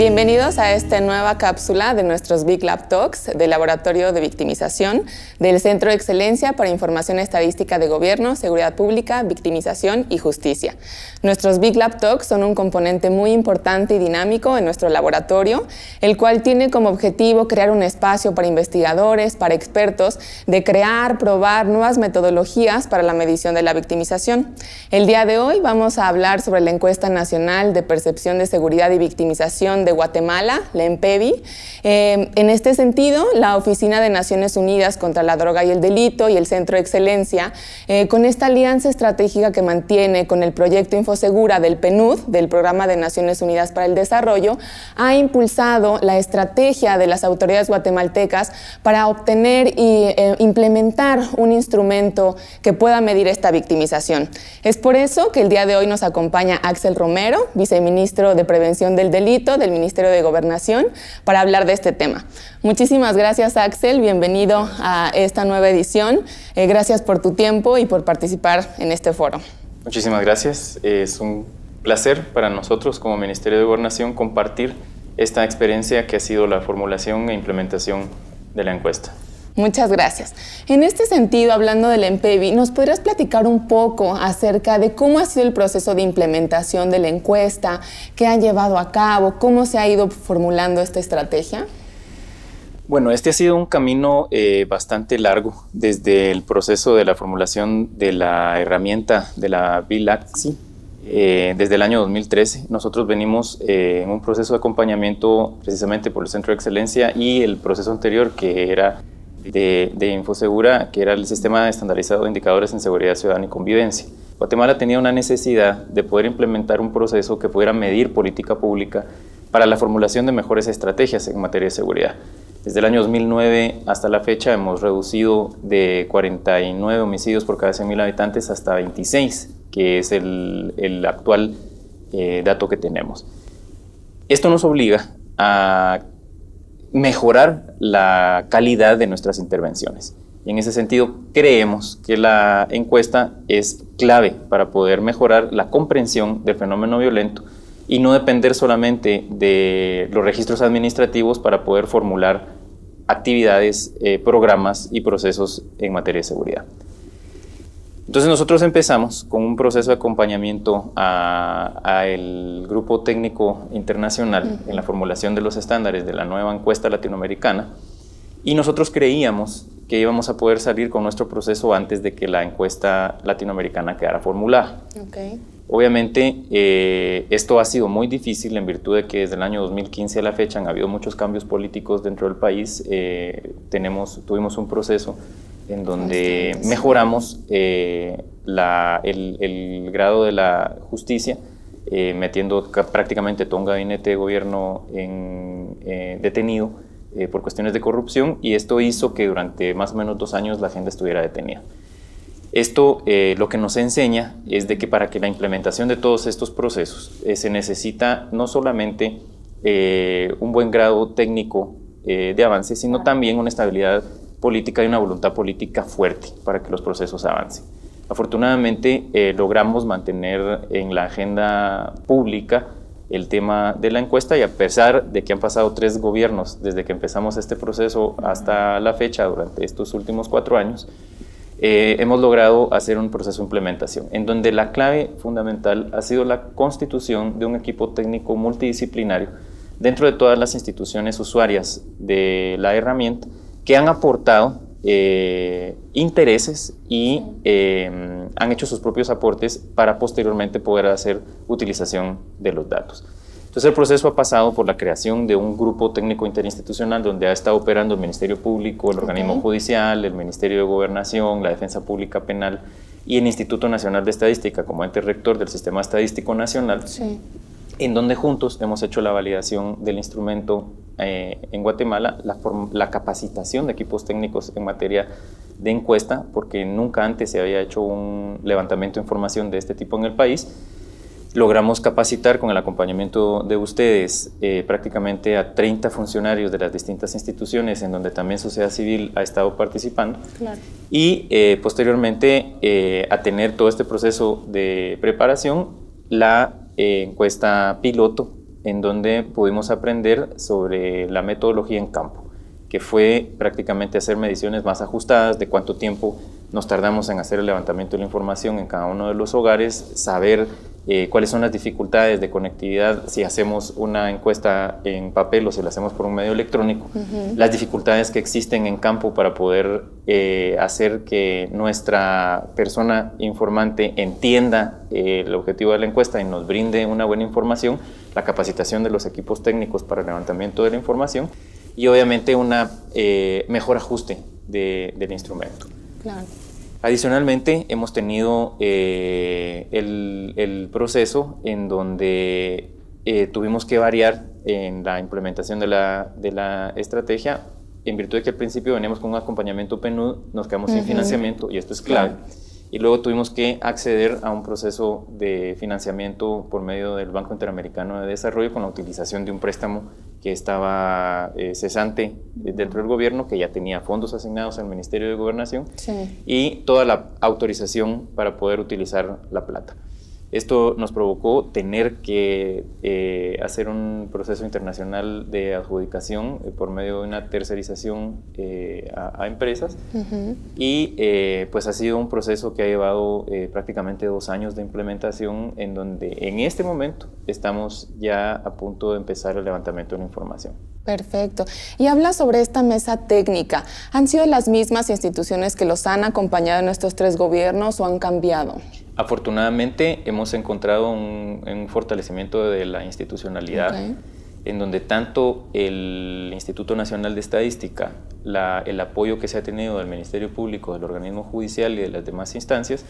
Bienvenidos a esta nueva cápsula de nuestros Big Lab Talks del Laboratorio de Victimización del Centro de Excelencia para Información Estadística de Gobierno, Seguridad Pública, Victimización y Justicia. Nuestros Big Lab Talks son un componente muy importante y dinámico en nuestro laboratorio, el cual tiene como objetivo crear un espacio para investigadores, para expertos, de crear, probar nuevas metodologías para la medición de la victimización. El día de hoy vamos a hablar sobre la Encuesta Nacional de Percepción de Seguridad y Victimización de Guatemala, la ENPEVI. En este sentido, la Oficina de Naciones Unidas contra la Droga y el Delito y el Centro de Excelencia, con esta alianza estratégica que mantiene con el proyecto Infosegura del PNUD, del Programa de Naciones Unidas para el Desarrollo, ha impulsado la estrategia de las autoridades guatemaltecas para obtener y implementar un instrumento que pueda medir esta victimización. Es por eso que el día de hoy nos acompaña Axel Romero, viceministro de Prevención del Delito del Ministerio de Gobernación, para hablar de este tema. Muchísimas gracias, Axel. Bienvenido a esta nueva edición. Gracias por tu tiempo y por participar en este foro. Muchísimas gracias. Es un placer para nosotros como Ministerio de Gobernación compartir esta experiencia que ha sido la formulación e implementación de la encuesta. Muchas gracias. En este sentido, hablando del ENPEVI, ¿nos podrías platicar un poco acerca de cómo ha sido el proceso de implementación de la encuesta, qué han llevado a cabo, cómo se ha ido formulando esta estrategia? Bueno, este ha sido un camino bastante largo desde el proceso de la formulación de la herramienta de la BILAXI. Desde el año 2013 nosotros venimos en un proceso de acompañamiento precisamente por el Centro de Excelencia y el proceso anterior que era de Infosegura, que era el Sistema Estandarizado de Indicadores en Seguridad Ciudadana y Convivencia. Guatemala tenía una necesidad de poder implementar un proceso que pudiera medir política pública para la formulación de mejores estrategias en materia de seguridad. Desde el año 2009 hasta la fecha hemos reducido de 49 homicidios por cada 100.000 habitantes hasta 26, que es el actual dato que tenemos. Esto nos obliga a mejorar la calidad de nuestras intervenciones. Y en ese sentido, creemos que la encuesta es clave para poder mejorar la comprensión del fenómeno violento y no depender solamente de los registros administrativos para poder formular actividades, programas y procesos en materia de seguridad. Entonces nosotros empezamos con un proceso de acompañamiento al Grupo Técnico Internacional en la formulación de los estándares de la nueva encuesta latinoamericana y nosotros creíamos que íbamos a poder salir con nuestro proceso antes de que la encuesta latinoamericana quedara formulada. Okay. Obviamente esto ha sido muy difícil en virtud de que desde el año 2015 a la fecha han habido muchos cambios políticos dentro del país. Tuvimos un proceso en donde mejoramos el grado de la justicia, metiendo prácticamente todo un gabinete de gobierno detenido por cuestiones de corrupción, y esto hizo que durante más o menos 2 años la agenda estuviera detenida. Esto lo que nos enseña es de que para que la implementación de todos estos procesos se necesita no solamente un buen grado técnico de avance, sino también una estabilidad política y una voluntad política fuerte para que los procesos avancen. Afortunadamente logramos mantener en la agenda pública el tema de la encuesta, y a pesar de que han pasado 3 gobiernos desde que empezamos este proceso hasta la fecha, durante estos últimos 4 años, hemos logrado hacer un proceso de implementación, en donde la clave fundamental ha sido la constitución de un equipo técnico multidisciplinario dentro de todas las instituciones usuarias de la herramienta, que han aportado intereses y han hecho sus propios aportes para posteriormente poder hacer utilización de los datos. Entonces el proceso ha pasado por la creación de un grupo técnico interinstitucional donde ha estado operando el Ministerio Público, el organismo judicial, el Ministerio de Gobernación, la Defensa Pública Penal y el Instituto Nacional de Estadística como ente rector del Sistema Estadístico Nacional, en donde juntos hemos hecho la validación del instrumento en Guatemala, la capacitación de equipos técnicos en materia de encuesta, porque nunca antes se había hecho un levantamiento de información de este tipo en el país. Logramos capacitar con el acompañamiento de ustedes prácticamente a 30 funcionarios de las distintas instituciones en donde también sociedad civil ha estado participando. Claro. Y posteriormente a tener todo este proceso de preparación, la encuesta piloto en donde pudimos aprender sobre la metodología en campo, que fue prácticamente hacer mediciones más ajustadas de cuánto tiempo nos tardamos en hacer el levantamiento de la información en cada uno de los hogares, saber cuáles son las dificultades de conectividad si hacemos una encuesta en papel o si la hacemos por un medio electrónico, las dificultades que existen en campo para poder hacer que nuestra persona informante entienda el objetivo de la encuesta y nos brinde una buena información, la capacitación de los equipos técnicos para el levantamiento de la información y obviamente un mejor ajuste del instrumento. Claro. Adicionalmente, hemos tenido el proceso en donde tuvimos que variar en la implementación de la estrategia, en virtud de que al principio veníamos con un acompañamiento PNUD, nos quedamos sin financiamiento, y esto es clave. Y luego tuvimos que acceder a un proceso de financiamiento por medio del Banco Interamericano de Desarrollo con la utilización de un préstamo que estaba cesante dentro del gobierno, que ya tenía fondos asignados al Ministerio de Gobernación y toda la autorización para poder utilizar la plata. Esto nos provocó tener que hacer un proceso internacional de adjudicación por medio de una tercerización a empresas y pues ha sido un proceso que ha llevado prácticamente 2 años de implementación en donde en este momento estamos ya a punto de empezar el levantamiento de la información. Perfecto. Y habla sobre esta mesa técnica. ¿Han sido las mismas instituciones que los han acompañado en estos 3 gobiernos o han cambiado? Afortunadamente hemos encontrado un fortalecimiento de la institucionalidad en donde tanto el Instituto Nacional de Estadística, el apoyo que se ha tenido del Ministerio Público, del organismo judicial y de las demás instancias,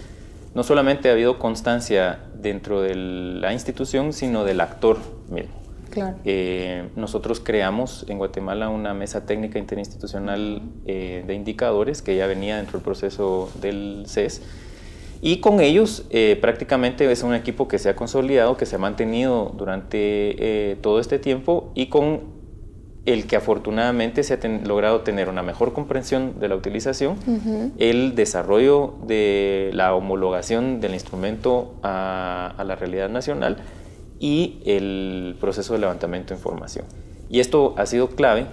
no solamente ha habido constancia dentro de la institución, sino del actor mismo. Claro. Nosotros creamos en Guatemala una mesa técnica interinstitucional de indicadores que ya venía dentro del proceso del CES. Y con ellos prácticamente es un equipo que se ha consolidado, que se ha mantenido durante todo este tiempo y con el que afortunadamente se ha logrado tener una mejor comprensión de la utilización, el desarrollo de la homologación del instrumento a la realidad nacional y el proceso de levantamiento de información. Y esto ha sido clave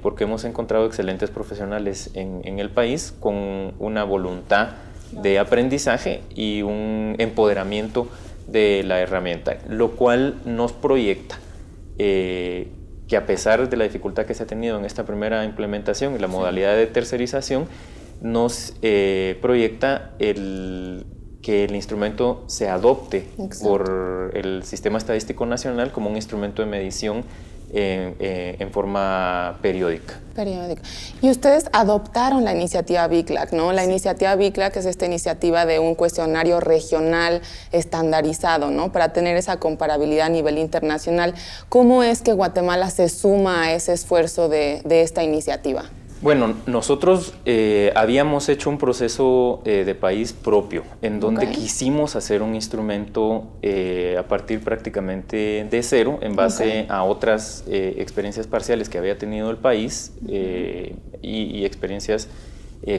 porque hemos encontrado excelentes profesionales en el país con una voluntad de aprendizaje y un empoderamiento de la herramienta, lo cual nos proyecta que a pesar de la dificultad que se ha tenido en esta primera implementación y la modalidad de tercerización, nos proyecta que el instrumento se adopte por el Sistema Estadístico Nacional como un instrumento de medición en forma periódica. Y ustedes adoptaron la iniciativa BICLAC, ¿no? La iniciativa BICLAC es esta iniciativa de un cuestionario regional estandarizado, ¿no? Para tener esa comparabilidad a nivel internacional. ¿Cómo es que Guatemala se suma a ese esfuerzo de esta iniciativa? Bueno, nosotros habíamos hecho un proceso de país propio, en donde quisimos hacer un instrumento a partir prácticamente de cero, en base a otras experiencias parciales que había tenido el país y experiencias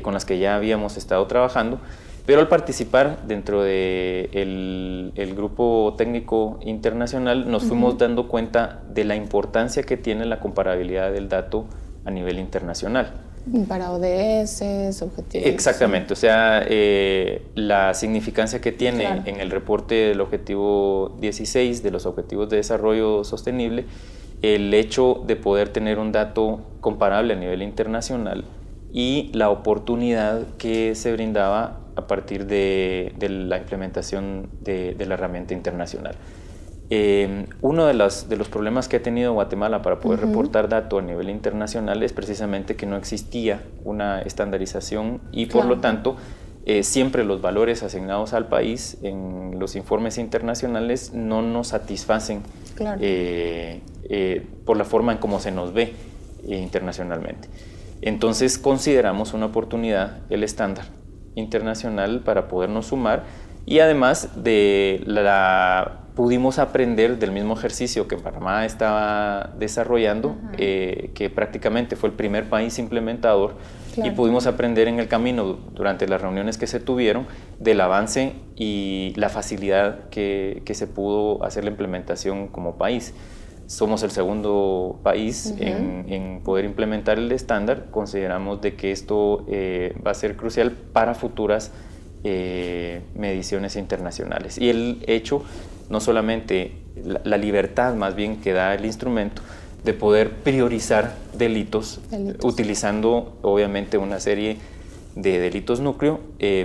con las que ya habíamos estado trabajando. Pero al participar dentro del grupo técnico internacional, nos fuimos dando cuenta de la importancia que tiene la comparabilidad del dato a nivel internacional. Para ODS, objetivos. Exactamente, o sea, la significancia que tiene en el reporte del objetivo 16 de los objetivos de desarrollo sostenible, el hecho de poder tener un dato comparable a nivel internacional y la oportunidad que se brindaba a partir de la implementación de la herramienta internacional. Uno de los problemas que ha tenido Guatemala para poder reportar datos a nivel internacional es precisamente que no existía una estandarización y por lo tanto siempre los valores asignados al país en los informes internacionales no nos satisfacen por la forma en cómo se nos ve internacionalmente. Entonces consideramos una oportunidad el estándar internacional para podernos sumar y además pudimos aprender del mismo ejercicio que Panamá estaba desarrollando, que prácticamente fue el primer país implementador, y pudimos aprender en el camino durante las reuniones que se tuvieron del avance y la facilidad que se pudo hacer la implementación como país. somos el segundo país en poder implementar el estándar. Consideramos de que esto va a ser crucial para futuras mediciones internacionales. Y el hecho, no solamente la libertad más bien que da el instrumento de poder priorizar delitos. Utilizando obviamente una serie de delitos núcleo,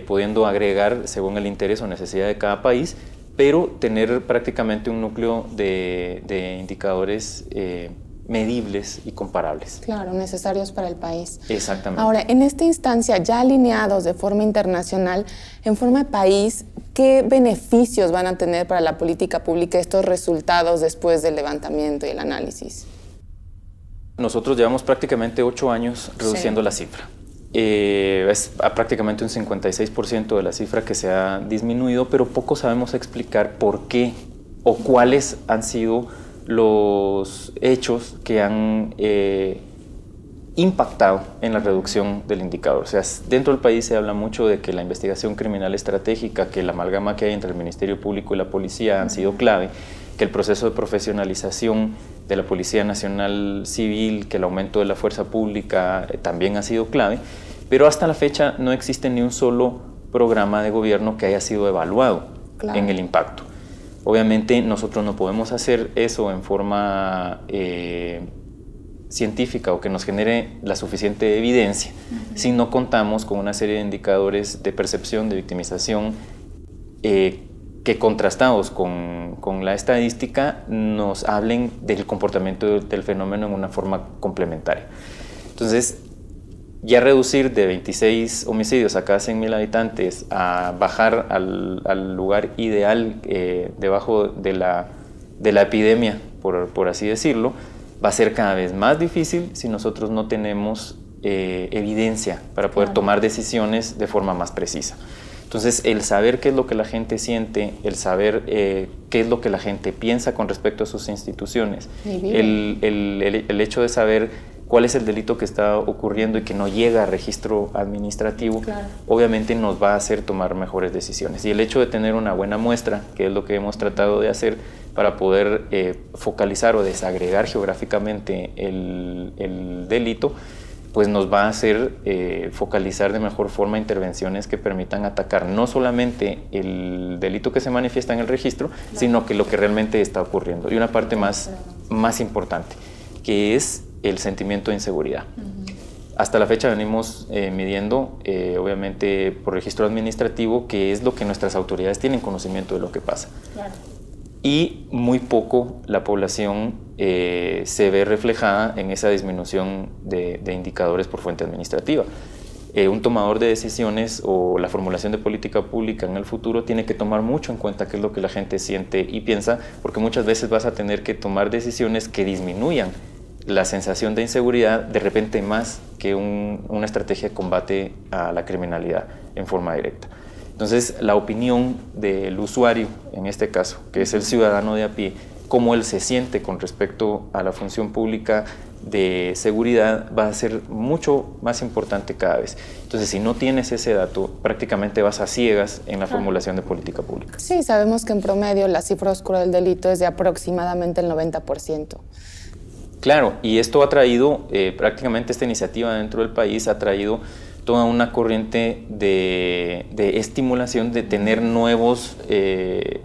pudiendo agregar según el interés o necesidad de cada país, pero tener prácticamente un núcleo de indicadores medibles y comparables. Claro, necesarios para el país. Exactamente. Ahora, en esta instancia, ya alineados de forma internacional, en forma de país, ¿qué beneficios van a tener para la política pública estos resultados después del levantamiento y el análisis? Nosotros llevamos prácticamente 8 años reduciendo la cifra. Es prácticamente un 56% de la cifra que se ha disminuido, pero poco sabemos explicar por qué o cuáles han sido los hechos que han impactado en la reducción del indicador. O sea, dentro del país se habla mucho de que la investigación criminal estratégica, que la amalgama que hay entre el Ministerio Público y la policía han sido clave, que el proceso de profesionalización de la Policía Nacional Civil, que el aumento de la fuerza pública también ha sido clave, pero hasta la fecha no existe ni un solo programa de gobierno que haya sido evaluado en el impacto. Obviamente nosotros no podemos hacer eso en forma científica o que nos genere la suficiente evidencia si no contamos con una serie de indicadores de percepción, de victimización, que contrastados con la estadística nos hablen del comportamiento del fenómeno en una forma complementaria. Entonces, ya reducir de 26 homicidios a cada 100.000 habitantes a bajar al lugar ideal debajo de la epidemia, por así decirlo, va a ser cada vez más difícil si nosotros no tenemos evidencia para poder tomar decisiones de forma más precisa. Entonces, el saber qué es lo que la gente siente, el saber qué es lo que la gente piensa con respecto a sus instituciones, el hecho de saber cuál es el delito que está ocurriendo y que no llega a registro administrativo, obviamente nos va a hacer tomar mejores decisiones. Y el hecho de tener una buena muestra, que es lo que hemos tratado de hacer para poder focalizar o desagregar geográficamente el delito, pues nos va a hacer focalizar de mejor forma intervenciones que permitan atacar no solamente el delito que se manifiesta en el registro, sino que lo que realmente está ocurriendo. Y una parte más importante, que es el sentimiento de inseguridad. Hasta la fecha venimos midiendo, obviamente por registro administrativo, qué es lo que nuestras autoridades tienen conocimiento de lo que pasa. Y muy poco la población se ve reflejada en esa disminución de indicadores por fuente administrativa. Un tomador de decisiones o la formulación de política pública en el futuro tiene que tomar mucho en cuenta qué es lo que la gente siente y piensa, porque muchas veces vas a tener que tomar decisiones que disminuyan la sensación de inseguridad de repente más que una estrategia de combate a la criminalidad en forma directa. Entonces, la opinión del usuario, en este caso, que es el ciudadano de a pie, cómo él se siente con respecto a la función pública de seguridad va a ser mucho más importante cada vez. Entonces, si no tienes ese dato, prácticamente vas a ciegas en la formulación de política pública. Sí, sabemos que en promedio la cifra oscura del delito es de aproximadamente el 90%. Claro, y esto ha traído, prácticamente esta iniciativa dentro del país ha traído toda una corriente de estimulación de tener nuevos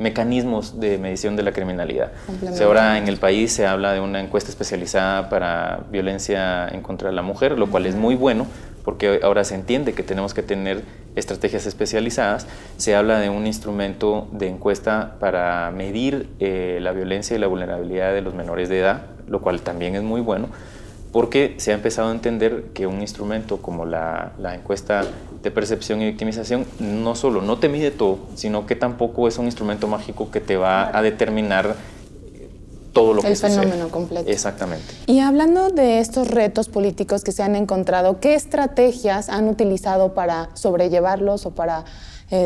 mecanismos de medición de la criminalidad. O sea, ahora en el país se habla de una encuesta especializada para violencia en contra de la mujer, lo cual es muy bueno, porque ahora se entiende que tenemos que tener estrategias especializadas. Se habla de un instrumento de encuesta para medir la violencia y la vulnerabilidad de los menores de edad, lo cual también es muy bueno, porque se ha empezado a entender que un instrumento como la encuesta de percepción y victimización no solo no te mide todo, sino que tampoco es un instrumento mágico que te va a determinar todo lo que sucede. El fenómeno completo. Exactamente. Y hablando de estos retos políticos que se han encontrado, ¿qué estrategias han utilizado para sobrellevarlos o para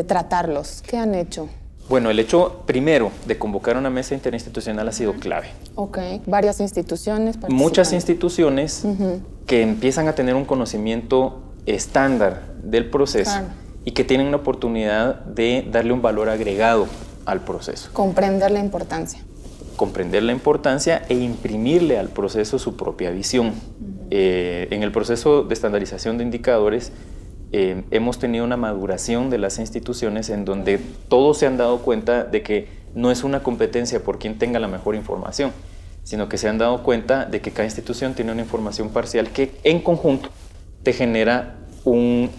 tratarlos? ¿Qué han hecho? Bueno, el hecho primero de convocar una mesa interinstitucional ha sido clave. Ok, varias instituciones participan. Muchas instituciones que empiezan a tener un conocimiento estándar del proceso y que tienen una oportunidad de darle un valor agregado al proceso. Comprender la importancia. comprender la importancia e imprimirle al proceso su propia visión. En el proceso de estandarización de indicadores hemos tenido una maduración de las instituciones en donde todos se han dado cuenta de que no es una competencia por quien tenga la mejor información, sino que se han dado cuenta de que cada institución tiene una información parcial que en conjunto te genera un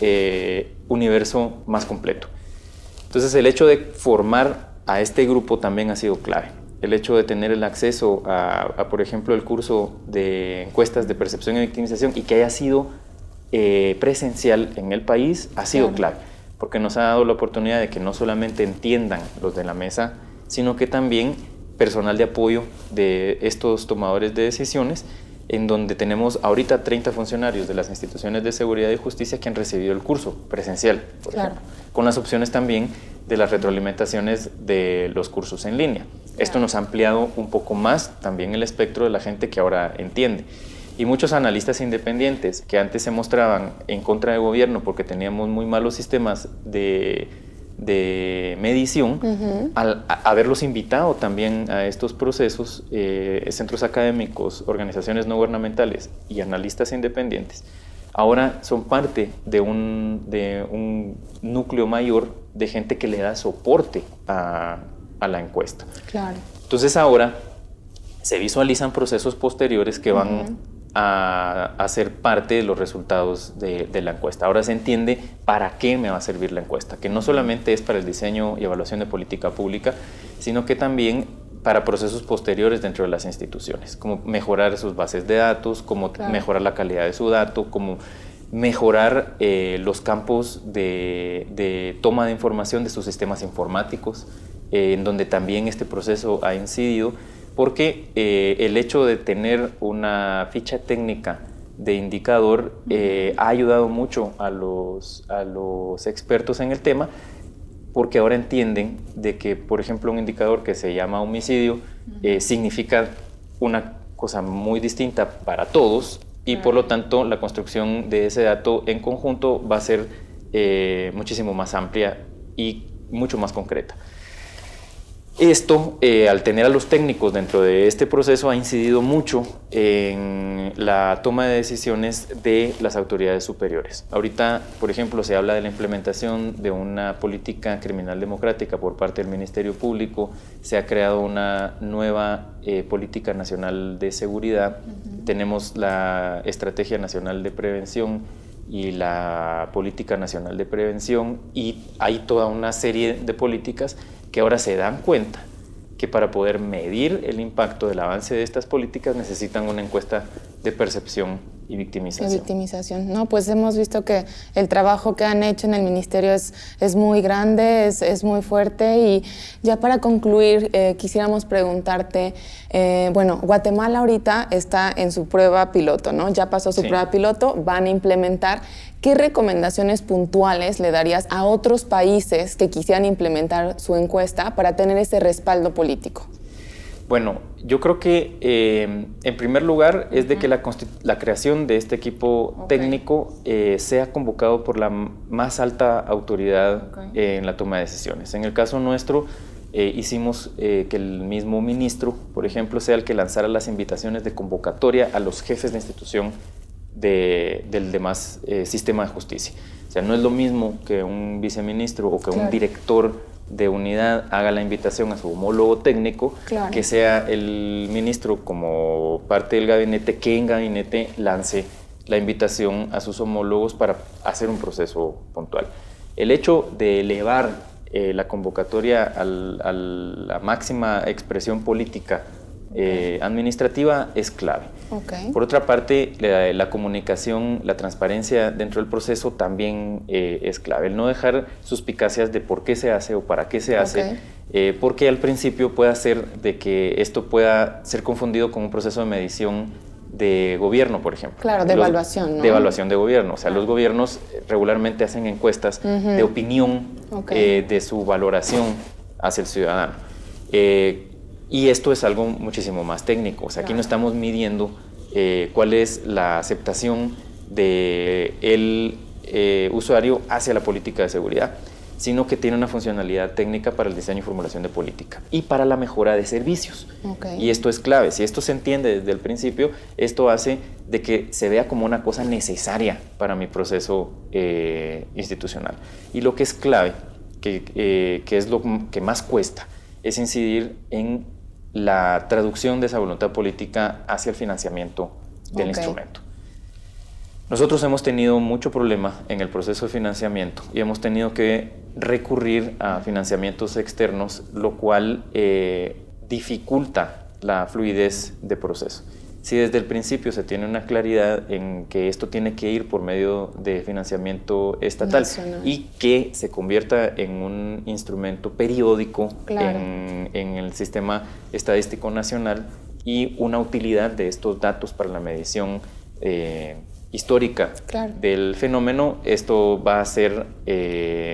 universo más completo. Entonces el hecho de formar a este grupo también ha sido clave. El hecho de tener el acceso a por ejemplo, el curso de encuestas de percepción y victimización y que haya sido presencial en el país ha sido clave, porque nos ha dado la oportunidad de que no solamente entiendan los de la mesa, sino que también personal de apoyo de estos tomadores de decisiones, en donde tenemos ahorita 30 funcionarios de las instituciones de seguridad y justicia que han recibido el curso presencial, por ejemplo, con las opciones también de las retroalimentaciones de los cursos en línea. Esto nos ha ampliado un poco más también el espectro de la gente que ahora entiende. Y muchos analistas independientes que antes se mostraban en contra del gobierno porque teníamos muy malos sistemas de medición, al haberlos invitado también a estos procesos, centros académicos, organizaciones no gubernamentales y analistas independientes, ahora son parte de un núcleo mayor de gente que le da soporte a la encuesta. Claro. Entonces ahora se visualizan procesos posteriores que van a ser parte de los resultados de la encuesta. Ahora se entiende para qué me va a servir la encuesta, que no solamente es para el diseño y evaluación de política pública, sino que también para procesos posteriores dentro de las instituciones, como mejorar sus bases de datos, como mejorar la calidad de su dato, como mejorar los campos de toma de información de sus sistemas informáticos, en donde también este proceso ha incidido, porque el hecho de tener una ficha técnica de indicador ha ayudado mucho a los expertos en el tema, porque ahora entienden de que, por ejemplo, un indicador que se llama homicidio significa una cosa muy distinta para todos y por lo tanto la construcción de ese dato en conjunto va a ser muchísimo más amplia y mucho más concreta. Esto, al tener a los técnicos dentro de este proceso, ha incidido mucho en la toma de decisiones de las autoridades superiores. Ahorita, por ejemplo, se habla de la implementación de una política criminal democrática por parte del Ministerio Público, se ha creado una nueva política nacional de seguridad, tenemos la Estrategia Nacional de Prevención y la Política Nacional de Prevención, y hay toda una serie de políticas que ahora se dan cuenta que para poder medir el impacto del avance de estas políticas necesitan una encuesta de percepción y victimización. No, pues hemos visto que el trabajo que han hecho en el ministerio es muy grande, es muy fuerte, y ya para concluir quisiéramos preguntarte, bueno, Guatemala ahorita está en su prueba piloto, ¿no? Ya pasó su prueba piloto, van a implementar. ¿Qué recomendaciones puntuales le darías a otros países que quisieran implementar su encuesta para tener ese respaldo político? Bueno, yo creo que en primer lugar es de que la creación de este equipo técnico sea convocado por la más alta autoridad en la toma de decisiones. En el caso nuestro, hicimos que el mismo ministro, por ejemplo, sea el que lanzara las invitaciones de convocatoria a los jefes de institución del demás sistema de justicia. O sea, no es lo mismo que un viceministro o que un director de unidad haga la invitación a su homólogo técnico, que sea el ministro como parte del gabinete, que en gabinete lance la invitación a sus homólogos para hacer un proceso puntual. El hecho de elevar la convocatoria a la máxima expresión política administrativa es clave. Por otra parte, la comunicación, la transparencia dentro del proceso también es clave. El no dejar suspicacias de por qué se hace o para qué se hace, porque al principio puede hacer de que esto pueda ser confundido con un proceso de medición de gobierno, por ejemplo. Claro, de evaluación, ¿no? De evaluación de gobierno. O sea, los gobiernos regularmente hacen encuestas de opinión de su valoración hacia el ciudadano. Y esto es algo muchísimo más técnico. O sea, aquí no estamos midiendo cuál es la aceptación del usuario hacia la política de seguridad, sino que tiene una funcionalidad técnica para el diseño y formulación de política y para la mejora de servicios. Y esto es clave. Si esto se entiende desde el principio, esto hace de que se vea como una cosa necesaria para mi proceso institucional. Y lo que es clave, que es lo que más cuesta, es incidir en la traducción de esa voluntad política hacia el financiamiento del instrumento. Nosotros hemos tenido mucho problema en el proceso de financiamiento y hemos tenido que recurrir a financiamientos externos, lo cual dificulta la fluidez de proceso. Si desde el principio se tiene una claridad en que esto tiene que ir por medio de financiamiento estatal y que se convierta en un instrumento periódico en el sistema estadístico nacional y una utilidad de estos datos para la medición histórica del fenómeno, esto va a ser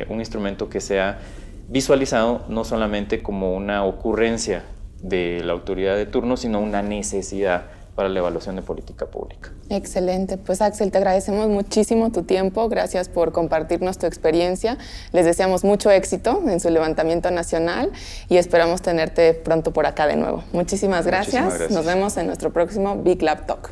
un instrumento que sea visualizado no solamente como una ocurrencia de la autoridad de turno, sino una necesidad para la evaluación de política pública. Excelente. Pues Axel, te agradecemos muchísimo tu tiempo. Gracias por compartirnos tu experiencia. Les deseamos mucho éxito en su levantamiento nacional y esperamos tenerte pronto por acá de nuevo. Muchísimas gracias. Nos vemos en nuestro próximo Big Lab Talk.